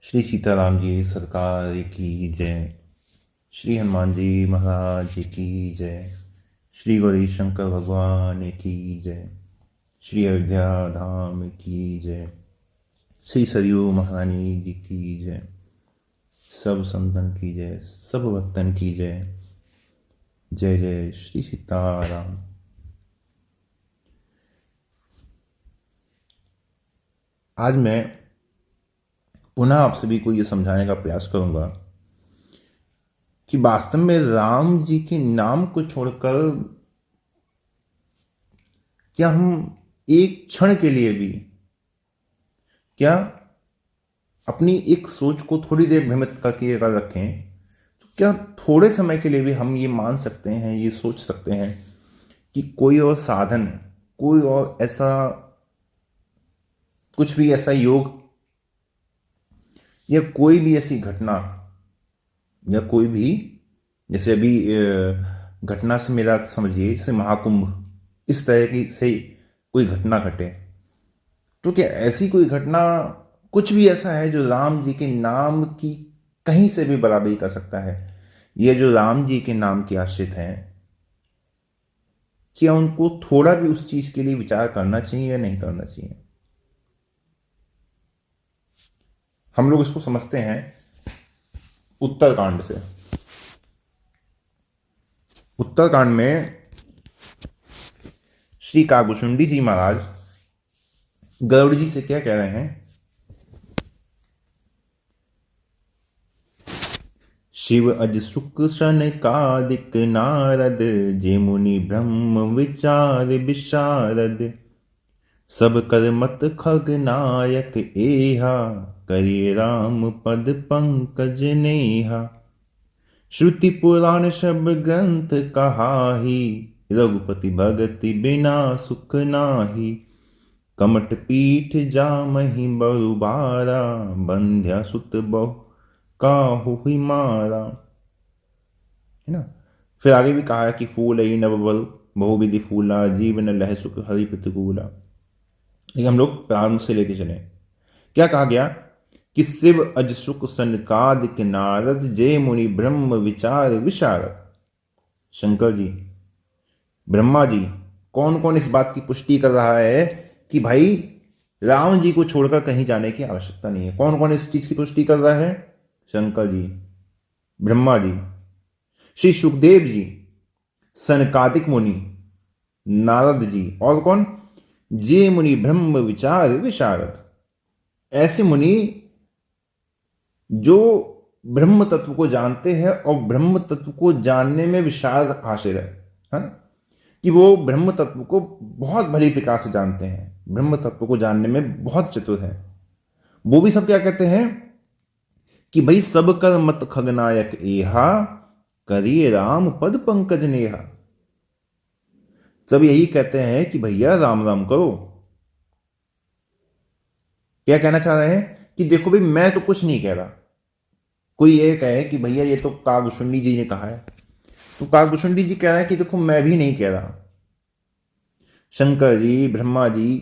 श्री सीताराम जी सरकार की जय। श्री हनुमान जी महाराज की जय। श्री गौरी शंकर भगवान की जय। श्री अयोध्या धाम की जय। श्री सरयू महारानी जी की जय। सब संतन की जय, सब भक्तन की जय। जय जय श्री सीताराम। आज मैं पुनः आप सभी को ये समझाने का प्रयास करूंगा कि वास्तव में राम जी के नाम को छोड़कर क्या हम एक क्षण के लिए भी क्या अपनी एक सोच को थोड़ी देर भ्रमित करके अगर रखें तो क्या थोड़े समय के लिए भी हम ये मान सकते हैं, ये सोच सकते हैं कि कोई और साधन, कोई और ऐसा कुछ भी ऐसा योग या कोई भी ऐसी घटना या कोई भी, जैसे अभी घटना से मेरा समझिए, जैसे महाकुंभ, इस तरह की से कोई घटना घटे तो क्या ऐसी कोई घटना, कुछ भी ऐसा है जो राम जी के नाम की कहीं से भी बराबरी कर सकता है? ये जो राम जी के नाम के आश्रित हैं, क्या उनको थोड़ा भी उस चीज के लिए विचार करना चाहिए या नहीं करना चाहिए? हम लोग इसको समझते हैं उत्तरकांड से। उत्तरकांड में श्री कागभूषुंडी जी महाराज गरुड़ जी से क्या कह रहे हैं? शिव अज सुख सनकादिक नारद, जे मुनि ब्रह्म विचार विशारद, सब कर मत खग नायक एहा, करिए राम पद पंकज नेहा। श्रुति पुराण सब ग्रंथ कहाही, रघुपति भगति बिना सुख नाही। कमट पीठ जामहि बरुबारा, बंध्या सुत बहु काहु ही मारा। है ना? फिर आगे भी कहा है कि फूल ही नव बरु, बहुविधि फूला, जीवन लह सुख हरि प्रतिकूला। लेकिन हम लोग प्रारंभ से लेके चले। क्या कहा गया कि शिव अज सुख सनकादिक नारद, जय मुनि ब्रह्म विचार विशारद। शंकर जी, ब्रह्मा जी, कौन कौन इस बात की पुष्टि कर रहा है कि भाई राम जी को छोड़कर कहीं जाने की आवश्यकता नहीं है? कौन कौन इस चीज की पुष्टि कर रहा है? शंकर जी, ब्रह्मा जी, श्री सुखदेव जी, सनकादिक मुनि, नारद जी, और कौन? जे मुनि ब्रह्म विचार विशारद। ऐसे मुनि जो ब्रह्म तत्व को जानते हैं और ब्रह्म तत्व को जानने में विशारद हासिल है ना? कि वो ब्रह्म तत्व को बहुत भली प्रकार से जानते हैं, ब्रह्म तत्व को जानने में बहुत चतुर है। वो भी सब क्या कहते हैं कि भाई सब कर मत खगनायक एहा, करिए राम पद पंकज नेहा। सब यही कहते हैं कि भैया राम राम करो। क्या कहना चाह रहे हैं कि देखो भाई, मैं तो कुछ नहीं कह रहा। कोई ये कहे कि भैया ये तो कागभूषुंडी जी ने कहा है, तो कागभूषुंडी जी कह रहे हैं कि देखो मैं भी नहीं कह रहा। शंकर जी, ब्रह्मा जी,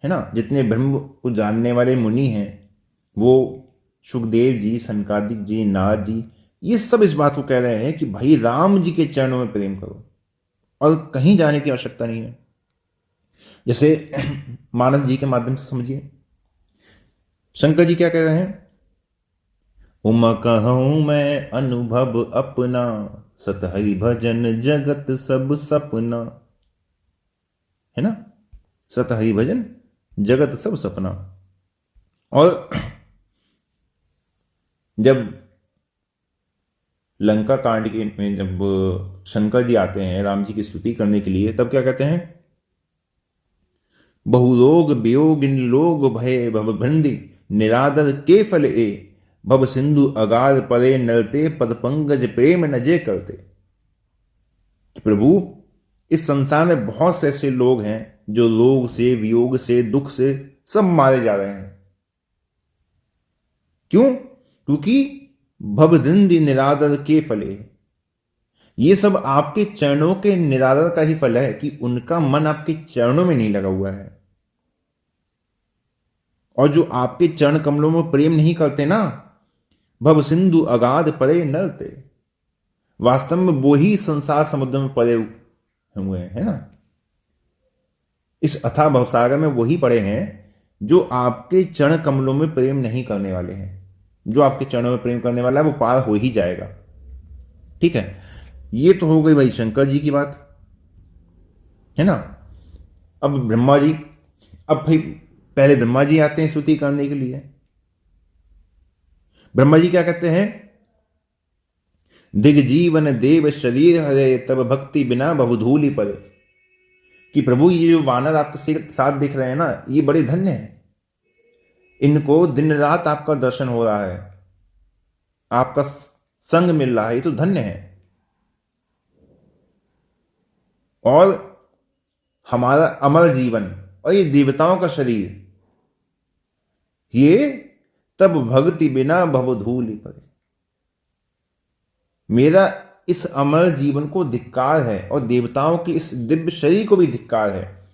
है ना, जितने ब्रह्म को जानने वाले मुनि हैं, वो सुखदेव जी, सनकादिक जी, नारद जी, ये सब इस बात को कह रहे हैं कि भाई राम जी के चरणों में प्रेम करो और कहीं जाने की आवश्यकता नहीं है। जैसे मानस जी के माध्यम से समझिए, शंकर जी क्या कह रहे हैं? उमा कहूं मैं अनुभव अपना, सत हरि भजन जगत सब सपना। है ना? सत हरि भजन जगत सब सपना। और जब लंका कांड के में जब शंकर जी आते हैं राम जी की स्तुति करने के लिए, तब क्या कहते हैं? बहुलोग वियोग लोग भय भव भंदी, निरादर के फल ए, भव सिंधु अगार परे नलते, पद पंकज प्रेम न जे करते। प्रभु, इस संसार में बहुत से ऐसे लोग हैं जो रोग से, वियोग से, दुख से सब मारे जा रहे हैं। क्यों? क्योंकि भवदिंदी निरादर के फले, ये सब आपके चरणों के निरादर का ही फल है कि उनका मन आपके चरणों में नहीं लगा हुआ है। और जो आपके चरण कमलों में प्रेम नहीं करते ना, भव सिंधु अगाध परे नलते, वास्तव में वो ही संसार समुद्र में पड़े हुए हैं, है ना। इस अथाह भवसागर में वही पड़े हैं जो आपके चरण कमलों में प्रेम नहीं करने वाले हैं। जो आपके चरणों में प्रेम करने वाला है वो पार हो ही जाएगा। ठीक है, ये तो हो गई भाई शंकर जी की बात, है ना। अब ब्रह्मा जी, अब भाई पहले ब्रह्मा जी आते हैं स्तुति करने के लिए। ब्रह्मा जी क्या कहते हैं, दिग जीवन देव शरीर हरे तब भक्ति बिना बहुधूलि परे, कि प्रभु ये जो वानर आपके साथ दिख रहे हैं ना, ये बड़े धन्य हैं, इनको दिन रात आपका दर्शन हो रहा है, आपका संग मिल रहा है, ये तो धन्य है। और हमारा अमर जीवन और ये देवताओं का शरीर, ये तब भक्ति बिना भवधूलि परे, मेरा इस अमर जीवन को धिक्कार है और देवताओं के इस दिव्य शरीर को भी धिक्कार है,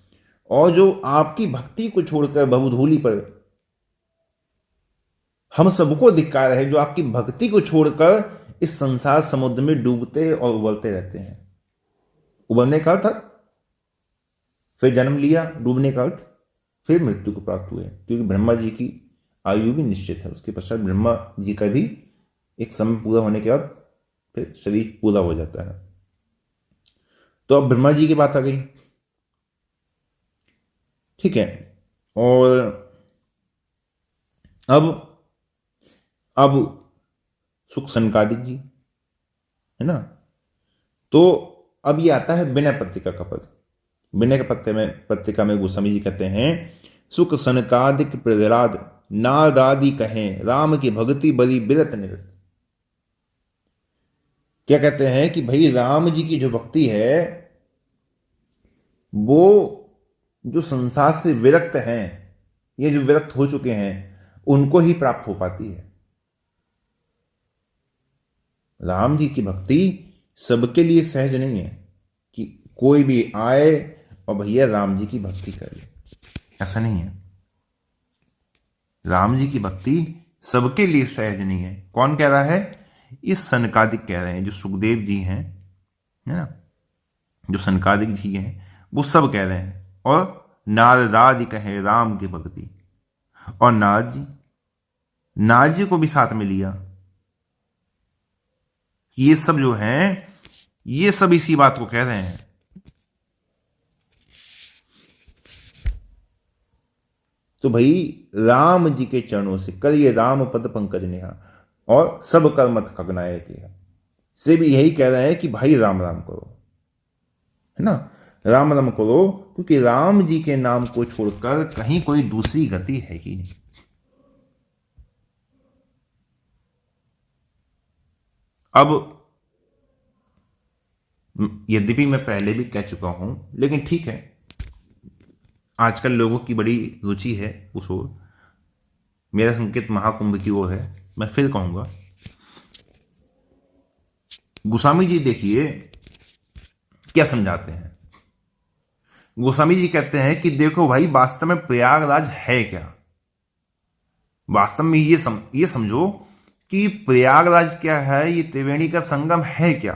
और जो आपकी भक्ति को छोड़कर भवधूलि पर, हम सबको धिक्कार है जो आपकी भक्ति को छोड़कर इस संसार समुद्र में डूबते और उबलते रहते हैं। उबलने का अर्थ फिर जन्म लिया, डूबने का अर्थ फिर मृत्यु को प्राप्त हुए, क्योंकि ब्रह्मा जी की आयु भी निश्चित है। उसके पश्चात ब्रह्मा जी का भी एक समय पूरा होने के बाद फिर शरीर पूरा हो जाता है। तो अब ब्रह्मा जी की बात आ गई, ठीक है। और अब सुख सनकादिक जी, है ना। तो अब ये आता है विनय पत्रिका का पद। विनय पत्रिका में गोस्वामी जी कहते हैं, सुख सनकादिक प्रहलाद नारदादि कहें राम की भक्ति बड़ी बिरत निरत। क्या कहते हैं कि भाई राम जी की जो भक्ति है वो जो संसार से विरक्त हैं, ये जो विरक्त हो चुके हैं, उनको ही प्राप्त हो पाती है। राम जी की भक्ति सबके लिए सहज नहीं है कि कोई भी आए और भैया राम जी की भक्ति कर ले, ऐसा नहीं है। राम जी की भक्ति सबके लिए सहज नहीं है। कौन कह रहा है, ये सनकादिक कह रहे हैं, जो सुखदेव जी हैं, है ना, जो सनकादिक जी हैं, वो सब कह रहे हैं। और नारदादि कहे राम की भक्ति, और नारद जी को भी साथ में लिया। ये सब जो हैं, ये सब इसी बात को कह रहे हैं। तो भाई राम जी के चरणों से करिए राम पद पंकज नेहा, और सब कर्मत खगनाए किया, से भी यही कह रहे हैं कि भाई राम राम करो, है ना, राम राम करो, क्योंकि राम जी के नाम को छोड़कर कहीं कोई दूसरी गति है ही नहीं। अब यद्यपि मैं पहले भी कह चुका हूं, लेकिन ठीक है, आजकल लोगों की बड़ी रुचि है उस ओर, मेरा संकेत महाकुंभ की ओर है, मैं फिर कहूंगा। गोस्वामी जी देखिए क्या समझाते हैं। गोस्वामी जी कहते हैं कि देखो भाई, वास्तव में प्रयागराज है क्या। वास्तव में ये समझो कि प्रयागराज क्या है, ये त्रिवेणी का संगम है क्या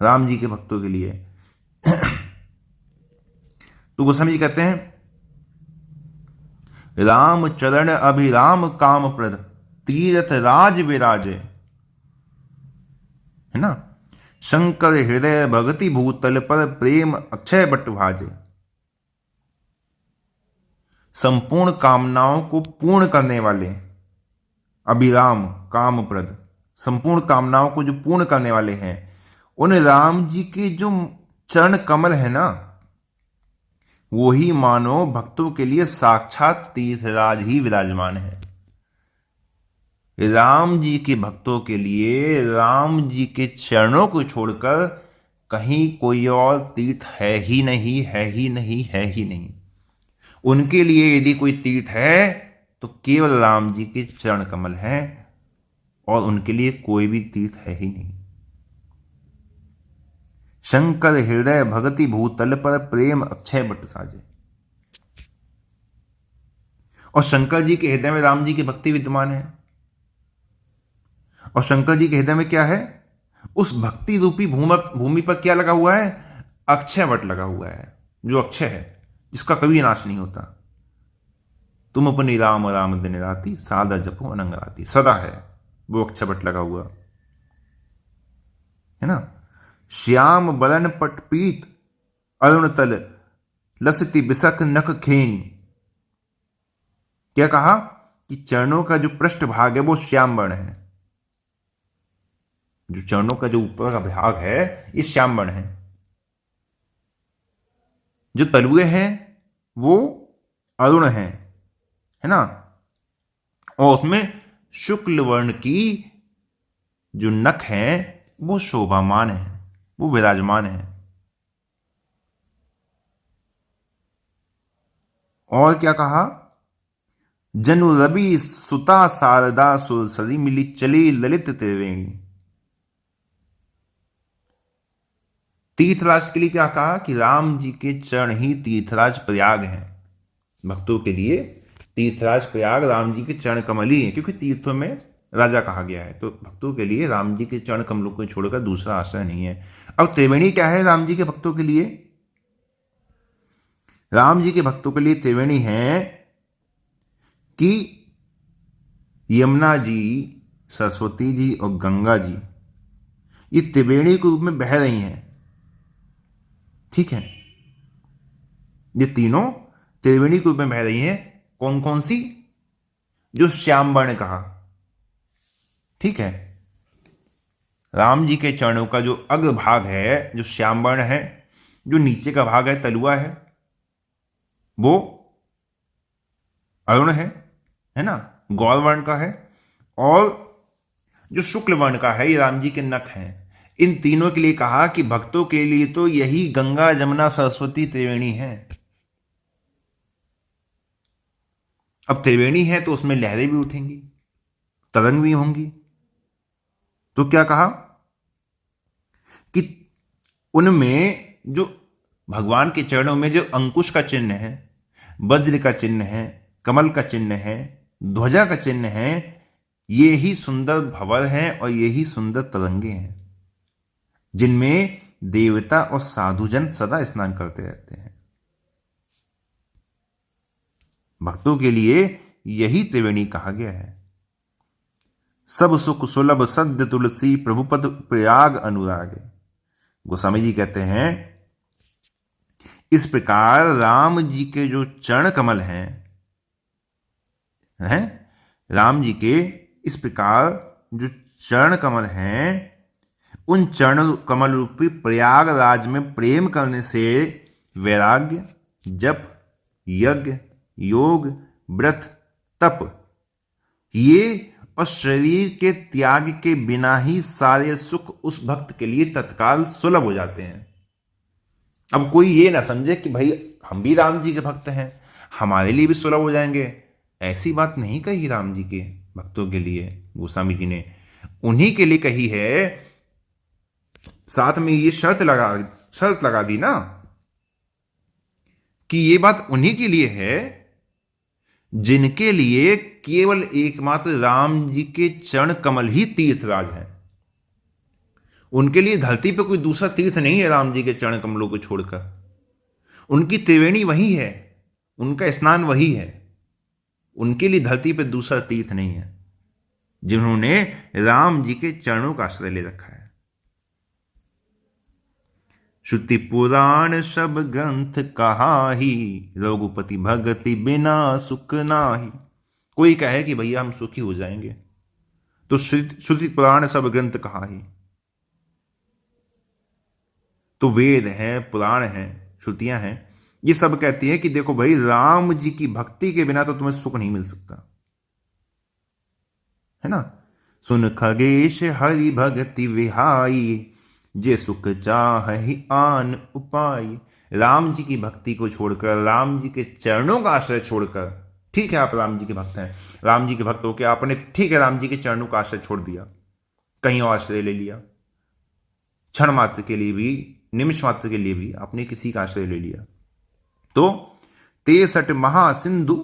राम जी के भक्तों के लिए। तो गोस्वामी जी कहते हैं, राम चरण अभिराम काम प्रद तीर्थ राज विराजे, है ना, शंकर हृदय भगति भूतल पर प्रेम अक्षय बट भाजे। संपूर्ण कामनाओं को पूर्ण करने वाले अभिराम कामप्रद, संपूर्ण कामनाओं को जो पूर्ण करने वाले हैं, उन राम जी के जो चरण कमल है ना, वो ही मानो भक्तों के लिए साक्षात तीर्थराज ही विराजमान है। राम जी के भक्तों के लिए राम जी के चरणों को छोड़कर कहीं कोई और तीर्थ है ही नहीं, है ही नहीं, है ही नहीं। उनके लिए यदि कोई तीर्थ है तो केवल राम जी के चरण कमल हैं, और उनके लिए कोई भी तीर्थ है ही नहीं। शंकर हृदय भगति भूतल पर प्रेम अक्षय बट साजे। और शंकर जी के हृदय में राम जी की भक्ति विद्यमान है। और शंकर जी के हृदय में क्या है? उस भक्ति रूपी भूमि पर क्या लगा हुआ है? अक्षय वट लगा हुआ है, जो अक्षय है, जिसका कभी नाश नहीं होता। तुम अपनी राम राम दिन राती, सादा जपो अनंग राती, सदा है वो अक्षय वट लगा हुआ है ना। श्याम बरन पट पीत, अरुण तल लसती बिसक नख खेनी। क्या कहा? कि चरणों का जो पृष्ठ भाग है वो श्याम वर्ण है, जो चरणों का जो ऊपर का भाग है ये श्याम वर्ण है। जो तलुए हैं वो अरुण है ना। और उसमें शुक्ल वर्ण की जो नख है वो शोभामान है, वो विराजमान है। और क्या कहा? जनु रवि सुता शारदा सुरसरी, मिली चली ललित त्रिवेणी। तीर्थराज के लिए क्या कहा? कि राम जी के चरण ही तीर्थराज प्रयाग हैं। भक्तों के लिए तीर्थराज प्रयाग राम जी के चरण कमल ही है, क्योंकि तीर्थों में राजा कहा गया है। तो भक्तों के लिए राम जी के चरण कमलों को छोड़कर दूसरा आश्रय नहीं है। अब त्रिवेणी क्या है राम जी के भक्तों के लिए? राम जी के भक्तों के लिए त्रिवेणी है कि यमुना जी, सरस्वती जी और गंगा जी ये त्रिवेणी के रूप में बह रही हैं। ठीक है, ये तीनों त्रिवेणी के रूप में बह रही हैं। कौन कौन सी? जो श्याम वर्ण कहा। ठीक है, राम जी के चरणों का जो अग्र भाग है जो श्याम वर्ण है, जो नीचे का भाग है तलुआ है वो अरुण है ना, गौर वर्ण का है। और जो शुक्ल वर्ण का है ये राम जी के नख हैं। इन तीनों के लिए कहा कि भक्तों के लिए तो यही गंगा जमुना सरस्वती त्रिवेणी है। अब त्रिवेणी है तो उसमें लहरें भी उठेंगी, तरंग भी होंगी। तो क्या कहा? कि उनमें जो भगवान के चरणों में जो अंकुश का चिन्ह है, वज्र का चिन्ह है, कमल का चिन्ह है, ध्वजा का चिन्ह है, ये ही सुंदर भंवर हैं और ये ही सुंदर तरंगे हैं जिनमें देवता और साधुजन सदा स्नान करते रहते हैं। भक्तों के लिए यही त्रिवेणी कहा गया है। सब सुख सुलभ सद्य तुलसी, प्रभुपद प्रयाग अनुराग। गोस्वामी जी कहते हैं इस प्रकार राम जी के जो चरण कमल हैं, राम जी के इस प्रकार जो चरण कमल हैं, उन चरण कमल रूपी प्रयागराज में प्रेम करने से वैराग्य, जप, यज्ञ, योग, व्रत, तप, ये और शरीर के त्याग के बिना ही सारे सुख उस भक्त के लिए तत्काल सुलभ हो जाते हैं। अब कोई ये ना समझे कि भाई हम भी राम जी के भक्त हैं, हमारे लिए भी सुलभ हो जाएंगे। ऐसी बात नहीं कही राम जी के भक्तों के लिए गोस्वामी जी ने, उन्हीं के लिए कही है। साथ में ये शर्त लगा दी ना कि ये बात उन्हीं के लिए है जिनके लिए केवल एकमात्र राम जी के चरण कमल ही तीर्थराज हैं। उनके लिए धरती पर कोई दूसरा तीर्थ नहीं है राम जी के चरण कमलों को छोड़कर। उनकी त्रिवेणी वही है, उनका स्नान वही है। उनके लिए धरती पर दूसरा तीर्थ नहीं है जिन्होंने राम जी के चरणों का आश्रय ले रखा है। श्रुति पुराण सब ग्रंथ कहाही, रघुपति भगति बिना सुख नाही। कोई कहे कि भैया हम सुखी हो जाएंगे तो श्रुति पुराण सब ग्रंथ कहाही, तो वेद हैं, पुराण हैं, श्रुतियां हैं, ये सब कहती है कि देखो भाई राम जी की भक्ति के बिना तो तुम्हें सुख नहीं मिल सकता, है ना। सुन खगेश हरि भगति विहाई, जे सुख चाह ही आन उपाय। राम जी की भक्ति को छोड़कर, राम जी के चरणों का आश्रय छोड़कर, ठीक है आप राम जी के भक्त हैं, राम जी के भक्त होकर आपने ठीक है राम जी के चरणों का आश्रय छोड़ दिया, कहीं और आश्रय ले लिया, क्षण मात्र के लिए भी, निमिष मात्र के लिए भी आपने किसी का आश्रय ले लिया, तो 63 महासिंधु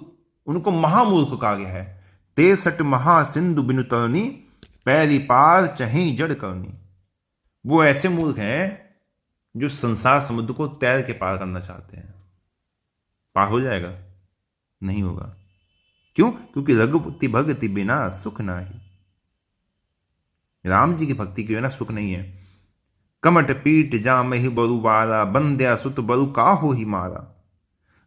उनको महामूर्ख कहा गया है। 63 महासिंधु बिनु तरनी, पैरी पार चहीं जड़ करनी। वो ऐसे मूर्ख हैं जो संसार समुद्र को तैर के पार करना चाहते हैं। पार हो जाएगा? नहीं होगा। क्यों? क्योंकि रघुपति भक्ति बिना सुख नाही। राम जी की भक्ति के बिना सुख नहीं है। कमट पीठ जामहि बरु बारा, बंध्या सुत बरु काहू ही मारा।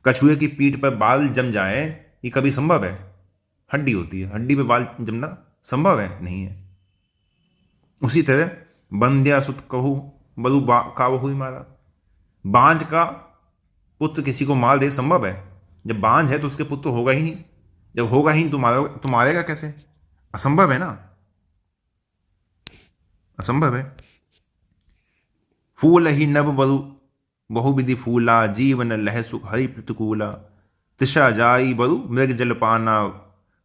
कछुए की पीठ पर बाल जम जाए, ये कभी संभव है? हड्डी होती है, हड्डी पे बाल जमना संभव है? नहीं है। उसी तरह बंध्या सुत कहू बरु काहू ही मारा। बांझ का पुत्र किसी को मार दे संभव है? जब बांझ है तो उसके पुत्र होगा ही नहीं। जब होगा ही तो मारेगा कैसे? असंभव है ना, असंभव है। फूल ही नभ बरु बहुविधि फूला, जीवन लह सुख हरि प्रतिकूला। तिशा जाई बरु मृग जल पाना,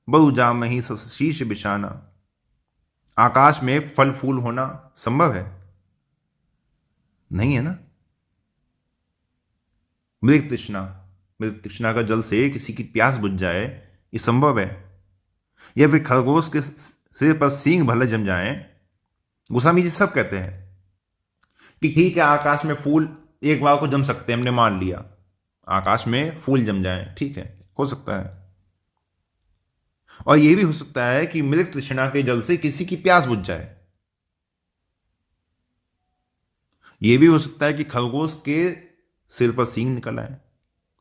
बरु जामहि शीश बिछाना। आकाश में फल फूल होना संभव है? नहीं है ना। मृग तृष्णा का जल से किसी की प्यास बुझ जाए, ये संभव है? या फिर खरगोश के सिर पर सींग भले जम जाए। गोस्वामी जी सब कहते हैं कि ठीक है, आकाश में फूल एक बार को जम सकते हैं, हमने मान लिया आकाश में फूल जम जाए, ठीक है, हो सकता है। और यह भी हो सकता है कि मृग तृष्णा के जल से किसी की प्यास बुझ जाए। यह भी हो सकता है कि खरगोश के सिर पर सींग निकल आए,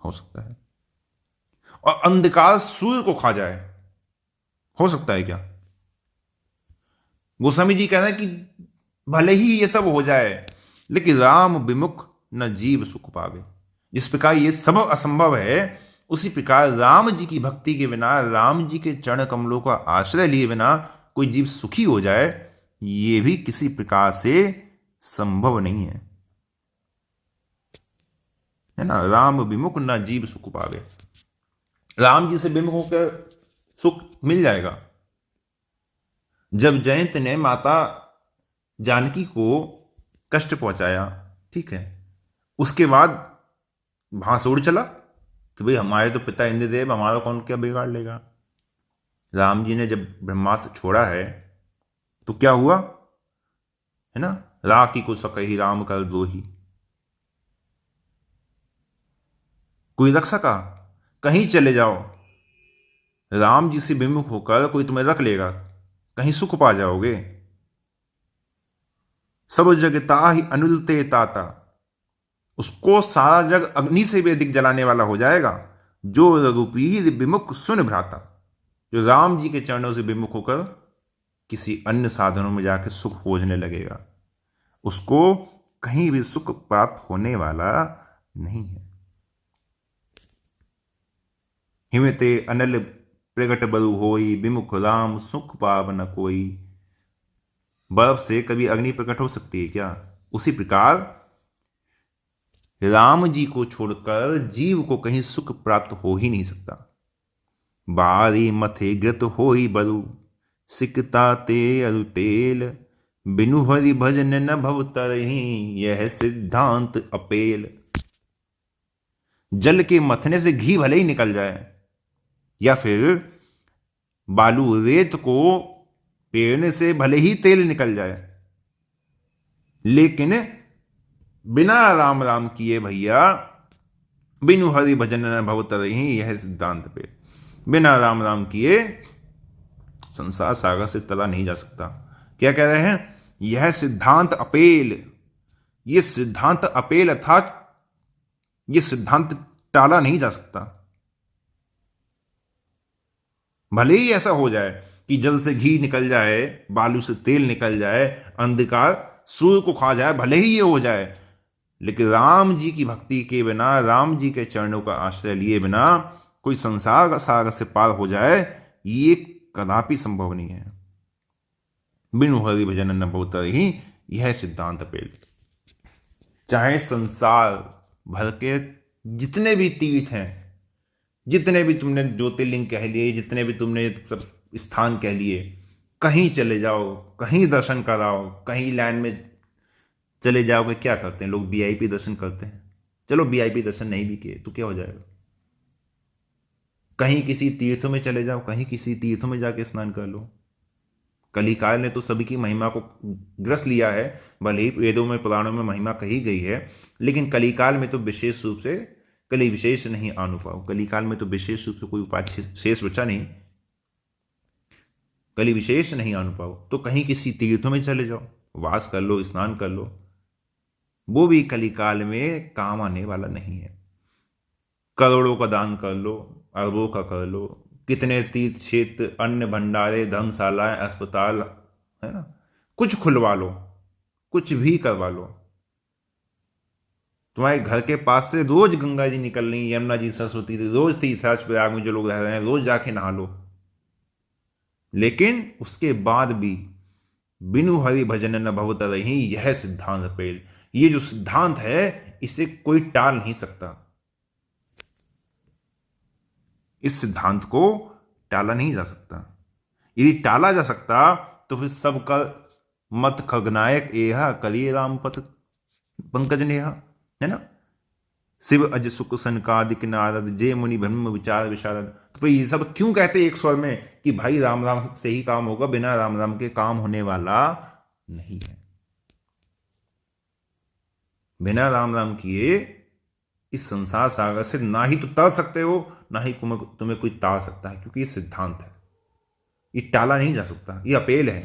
हो सकता है। और अंधकार सूर्य को खा जाए, हो सकता है क्या? गोस्वामी जी कह रहे हैं कि भले ही ये सब हो जाए, लेकिन राम विमुख न जीव सुख पावे। जिस प्रकार ये सब असंभव है, उसी प्रकार राम जी की भक्ति के बिना, राम जी के चरण कमलों का आश्रय लिए बिना कोई जीव सुखी हो जाए, ये भी किसी प्रकार से संभव नहीं है ना। राम विमुख न जीव सुख पावे। राम जी से विमुख होकर सुख मिल जाएगा। जब जयंत ने माता जानकी को कष्ट पहुंचाया, ठीक है, उसके बाद भांसुर चला कि भाई हमारे तो पिता इंद्रदेव, हमारा कौन क्या बिगाड़ लेगा। राम जी ने जब ब्रह्मास्त्र छोड़ा है तो क्या हुआ है ना, राखी को सकहि राम कर द्रोही। कोई रख सका? कहीं चले जाओ, राम जी से विमुख होकर कोई तुम्हें रख लेगा? कहीं सुख पा जाओगे? सब जग ताहि अनिल ते ताता। उसको सारा जग अग्नि से भी अधिक जलाने वाला हो जाएगा। जो रघुपीर विमुख सुन भ्राता। जो राम जी के चरणों से विमुख होकर किसी अन्य साधनों में जाकर सुख खोजने लगेगा, उसको कहीं भी सुख प्राप्त होने वाला नहीं है। हिमते अनल प्रगट बरु होई, विमुख राम सुख पाव न कोई। बर्फ से कभी अग्नि प्रकट हो सकती है क्या? उसी प्रकार राम जी को छोड़कर जीव को कहीं सुख प्राप्त हो ही नहीं सकता। बारी मथे ग्रत होई बरु, सिकता ते अरु तेल। बिनु हरि भजन न भव तरहि, यह सिद्धांत अपेल। जल के मथने से घी भले ही निकल जाए, या फिर बालू रेत को पेरने से भले ही तेल निकल जाए, लेकिन बिना राम राम किए भैया, बिनु हरि भजन न भव तरहि, यह सिद्धांत पे। बिना राम राम किए संसार सागर से तला नहीं जा सकता। क्या कह रहे हैं? यह सिद्धांत अपेल। यह सिद्धांत अपेल अर्थात यह सिद्धांत टाला नहीं जा सकता। भले ही ऐसा हो जाए कि जल से घी निकल जाए, बालू से तेल निकल जाए, अंधकार सूर्य को खा जाए, भले ही ये हो जाए, लेकिन राम जी की भक्ति के बिना, राम जी के चरणों का आश्रय लिए बिना कोई संसार का सागर से पार हो जाए, ये कदापि संभव नहीं है। बिनु हरि भजन न भव तरहि, यह सिद्धांत अपेल। चाहे संसार भर के जितने भी तीर्थ हैं, जितने भी तुमने ज्योतिर्लिंग कह लिए, जितने भी तुमने सब स्थान कह लिए, कहीं चले जाओ, कहीं दर्शन कराओ, कहीं लाइन में चले जाओगे, क्या करते हैं लोग? वीआईपी दर्शन करते हैं। चलो वीआईपी दर्शन नहीं भी किए तो क्या हो जाएगा? कहीं किसी तीर्थ में चले जाओ, कहीं किसी तीर्थ में जाके स्नान कर लो। कलिकाल ने तो सभी की महिमा को ग्रस लिया है, भले ही वेदों में पुराणों में महिमा कही गई है, लेकिन कलिकाल में तो विशेष रूप से कली विशेष नहीं अनुपाओ। कलिकाल में तो विशेष रूप से कोई उपाय शेष बचा नहीं, कली विशेष नहीं अनुपाओ। तो कहीं किसी तीर्थों में चले जाओ, वास कर लो, स्नान कर लो, वो भी कलिकाल में काम आने वाला नहीं है। करोड़ों का दान कर लो, अरबों का कर लो, कितने तीर्थ क्षेत्र, अन्न भंडारे, धर्मशालाएं, अस्पताल, है ना, कुछ खुलवा लो, कुछ भी करवा लो। तुम्हारे घर के पास से रोज गंगा जी निकल रही, यमुना जी, सरस्वती जी, रोज तीर्थराज प्रयाग में जो लोग रह रहे हैं रोज जाके नहा लो, लेकिन उसके बाद भी बिनु हरि भजन न भवत रही, यह सिद्धांत पेल। ये जो सिद्धांत है इसे कोई टाल नहीं सकता, इस सिद्धांत को टाला नहीं जा सकता। यदि टाला जा सकता तो फिर सबका मत खगनायक एहा कलिए राम पथ पंकज नेहा, है ना। शिव अज सुख सनकादिक नारद जय मुनि ब्रह्म विचार विशारद। तो भाई ये सब क्यों कहते हैं एक स्वर में कि भाई राम राम से ही काम होगा, बिना राम राम के काम होने वाला नहीं है। बिना राम राम किए इस संसार सागर से ना ही तो तर सकते हो, ना ही तुम्हें कोई तार सकता है, क्योंकि ये सिद्धांत है, ये टाला नहीं जा सकता, ये अपेल है।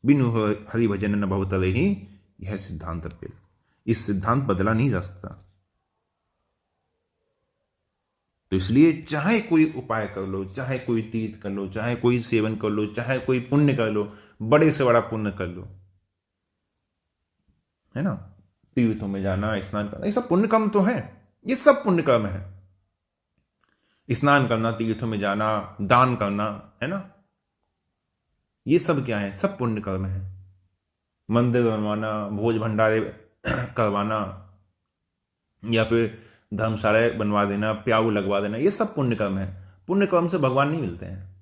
बिनु हरि भजन न भवत रही, यह सिद्धांत अपेल। इस सिद्धांत बदला नहीं जा सकता। तो इसलिए चाहे कोई उपाय कर लो, चाहे कोई तीर्थ कर लो, चाहे कोई सेवन कर लो, चाहे कोई पुण्य कर लो, बड़े से बड़ा पुण्य कर लो, है ना, तीर्थों में जाना, स्नान करना, ये सब पुण्य कर्म तो है, ये सब पुण्य कर्म है। स्नान करना, तीर्थों में जाना, दान करना, है ना, ये सब क्या है, सब पुण्य कर्म है। मंदिर बनवाना, भोज भंडारे करवाना, या फिर धर्मशाला बनवा देना, प्याऊ लगवा देना, ये सब पुण्य कर्म है। पुण्य कर्म से भगवान नहीं मिलते हैं,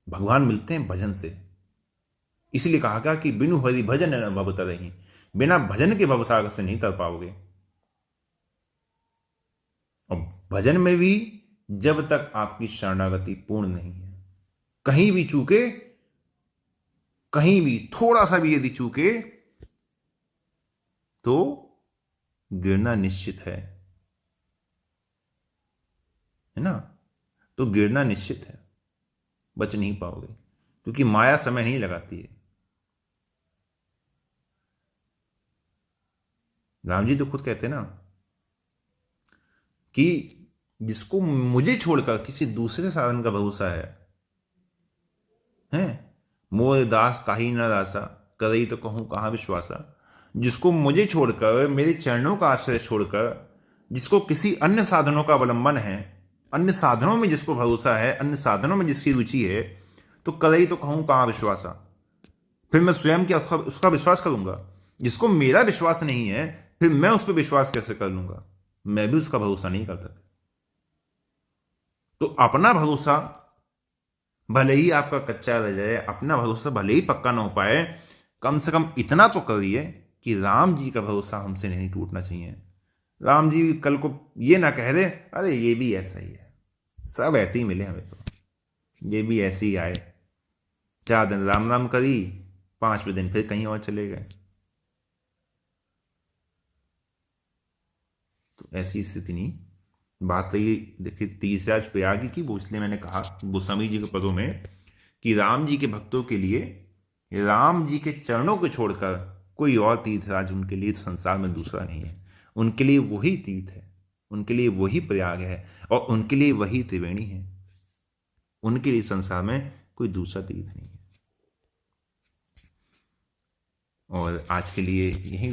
भगवान मिलते हैं भजन से। इसलिए कहा गया कि बिनु हरि भजन न भवत रही, बिना भजन के भवसागर से नहीं तर पाओगे। और भजन में भी जब तक आपकी शरणागति पूर्ण नहीं है, कहीं भी चूके, कहीं भी थोड़ा सा भी यदि चूके तो गिरना निश्चित है ना, तो गिरना निश्चित है, बच नहीं पाओगे, क्योंकि माया समय नहीं लगाती है। राम जी तो खुद कहते हैं ना कि जिसको मुझे छोड़कर किसी दूसरे साधन का भरोसा है मोर दास काहि न दासा, करई तो कहूं कहां विश्वासा। जिसको मुझे छोड़कर, मेरे चरणों का आश्रय छोड़कर, जिसको किसी अन्य साधनों का अवलंबन है, अन्य साधनों में जिसको भरोसा है, अन्य साधनों में जिसकी रुचि है, तो करई तो कहूं कहां विश्वासा। फिर मैं स्वयं क्या उसका विश्वास करूंगा? जिसको मेरा विश्वास नहीं है, फिर मैं उस पर विश्वास कैसे कर लूंगा? मैं भी उसका भरोसा नहीं करता। तो अपना भरोसा भले ही आपका कच्चा रह जाए, अपना भरोसा भले ही पक्का ना हो पाए, कम से कम इतना तो करिए कि राम जी का भरोसा हमसे नहीं टूटना चाहिए। राम जी कल को ये ना कह दे अरे ये भी ऐसा ही है, सब ऐसे ही मिले हमें, तो ये भी ऐसे ही आए, 4 दिन राम राम करी, 5वें दिन फिर कहीं और चले गए। तो ऐसी स्थिति नहीं। बात रही देखिए तीसराज प्रयागी की, वो इसलिए मैंने कहा गोस्वामी जी के पदों में कि राम जी के भक्तों के लिए राम जी के चरणों को छोड़कर कोई और तीर्थराज उनके लिए संसार में दूसरा नहीं है। उनके लिए वही तीर्थ है, उनके लिए वही प्रयाग है, और उनके लिए वही त्रिवेणी है। उनके लिए संसार में कोई दूसरा तीर्थ नहीं है। और आज के लिए यही